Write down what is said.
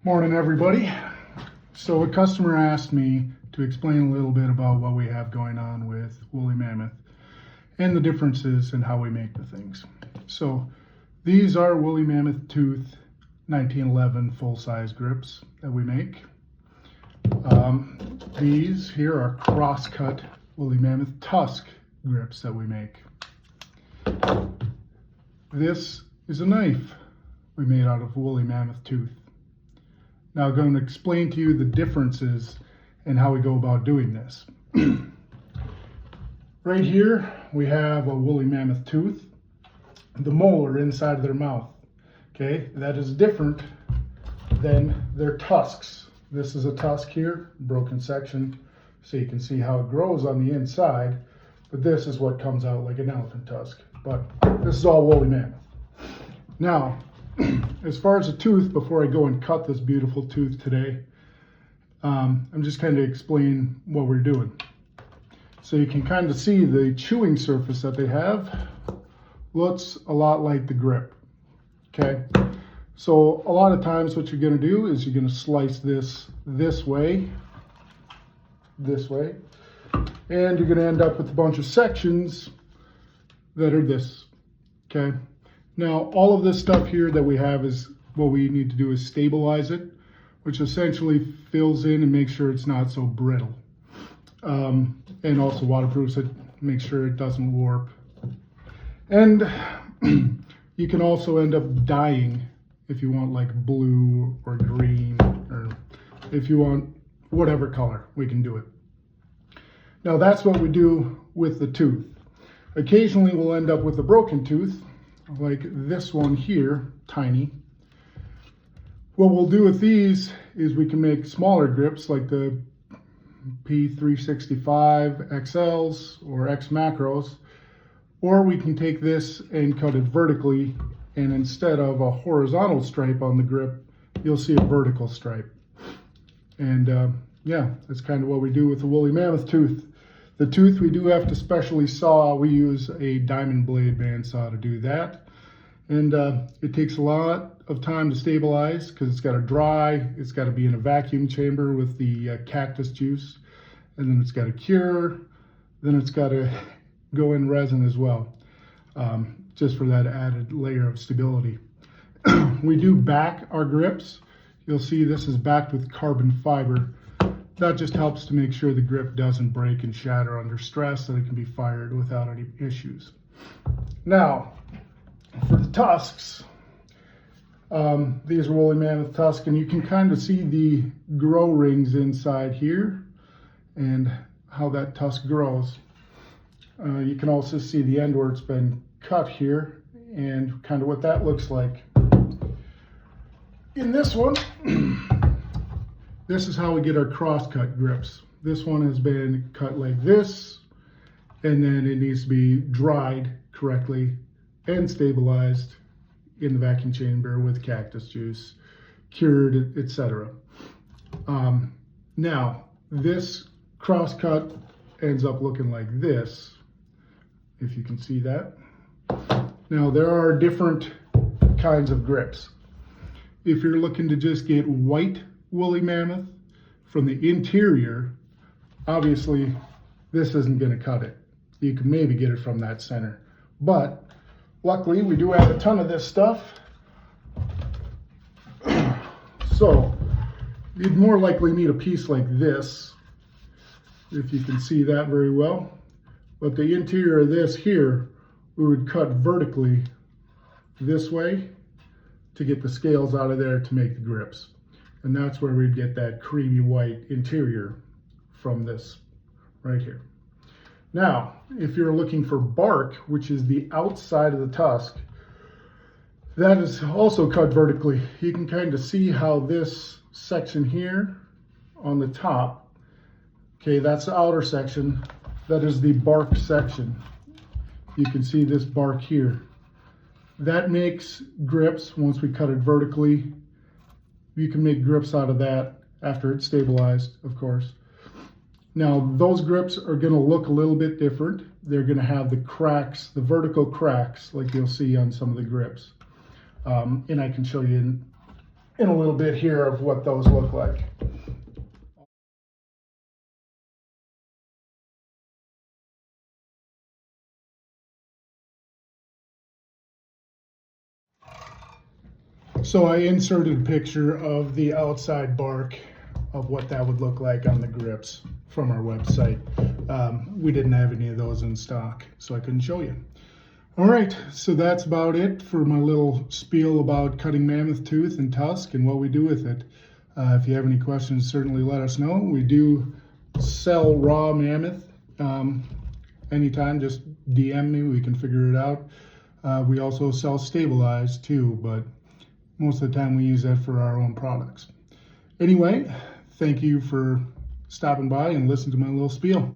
Morning, everybody. So a customer asked me to explain a little bit about what we have going on with woolly mammoth and the differences in how we make the things. So these are woolly mammoth tooth 1911 full-size grips that we make. These here are cross-cut woolly mammoth tusk grips that we make. This is a knife we made out of woolly mammoth tooth. Now I'm going to explain to you the differences and how we go about doing this. Right here we have a woolly mammoth tooth, the molar inside of their mouth. Okay, that is different than their tusks. This is a tusk here, broken section, so you can see how it grows on the inside, but this is what comes out like an elephant tusk. But this is all woolly mammoth. Now, as far as the tooth, before I go and cut this beautiful tooth today, I'm just kind of explain what we're doing. So you can kind of see the chewing surface that they have looks a lot like the grip. Okay, so a lot of times what you're going to do is you're going to slice this way, and you're going to end up with a bunch of sections that are this. Okay. Now, all of this stuff here that we have is what we need to do is stabilize it, which essentially fills in and makes sure it's not so brittle. And also waterproofs it, make sure it doesn't warp. And you can also end up dyeing if you want like blue or green, or if you want whatever color, we can do it. Now, that's what we do with the tooth. Occasionally, we'll end up with a broken tooth, like this one here, tiny. What we'll do with these is we can make smaller grips like the P365 XLs or X macros, or we can take this and cut it vertically, and instead of a horizontal stripe on the grip, you'll see a vertical stripe. And yeah, that's kind of what we do with the woolly mammoth tooth. The tooth we do have to specially saw. We use a diamond blade bandsaw to do that. And it takes a lot of time to stabilize because it's got to dry, it's got to be in a vacuum chamber with the cactus juice, and then it's got to cure, then it's got to go in resin as well, just for that added layer of stability. We do back our grips. You'll see this is backed with carbon fiber. That just helps to make sure the grip doesn't break and shatter under stress, so it can be fired without any issues. Now, for the tusks, these are woolly mammoth tusk, and you can kind of see the grow rings inside here and how that tusk grows. You can also see the end where it's been cut here and kind of what that looks like. In this one, this is how we get our cross-cut grips. This one has been cut like this, and then it needs to be dried correctly and stabilized in the vacuum chamber with cactus juice, cured, etc. Now, this cross-cut ends up looking like this, if you can see that. Now, there are different kinds of grips. If you're looking to just get white woolly mammoth from the interior, obviously this isn't going to cut it. You can maybe get it from that center, but luckily we do have a ton of this stuff. So you'd more likely need a piece like this, if you can see that very well. But the interior of this here, we would cut vertically this way to get the scales out of there to make the grips. And that's where we'd get that creamy white interior from this right here. Now, if you're looking for bark, which is the outside of the tusk, that is also cut vertically. You can kind of see how this section here on the top, okay, that's the outer section. That is the bark section. You can see this bark here. That makes grips once we cut it vertically. You can make grips out of that after it's stabilized, of course. Now, those grips are going to look a little bit different. They're going to have the cracks, the vertical cracks, like you'll see on some of the grips. And I can show you in a little bit here of what those look like. So I inserted a picture of the outside bark of what that would look like on the grips from our website. We didn't have any of those in stock, so I couldn't show you. All right, so that's about it for my little spiel about cutting mammoth tooth and tusk and what we do with it. If you have any questions, certainly let us know. We do sell raw mammoth. Anytime, just DM me, we can figure it out. We also sell stabilized too, but most of the time we use that for our own products. Anyway, thank you for stopping by and listening to my little spiel.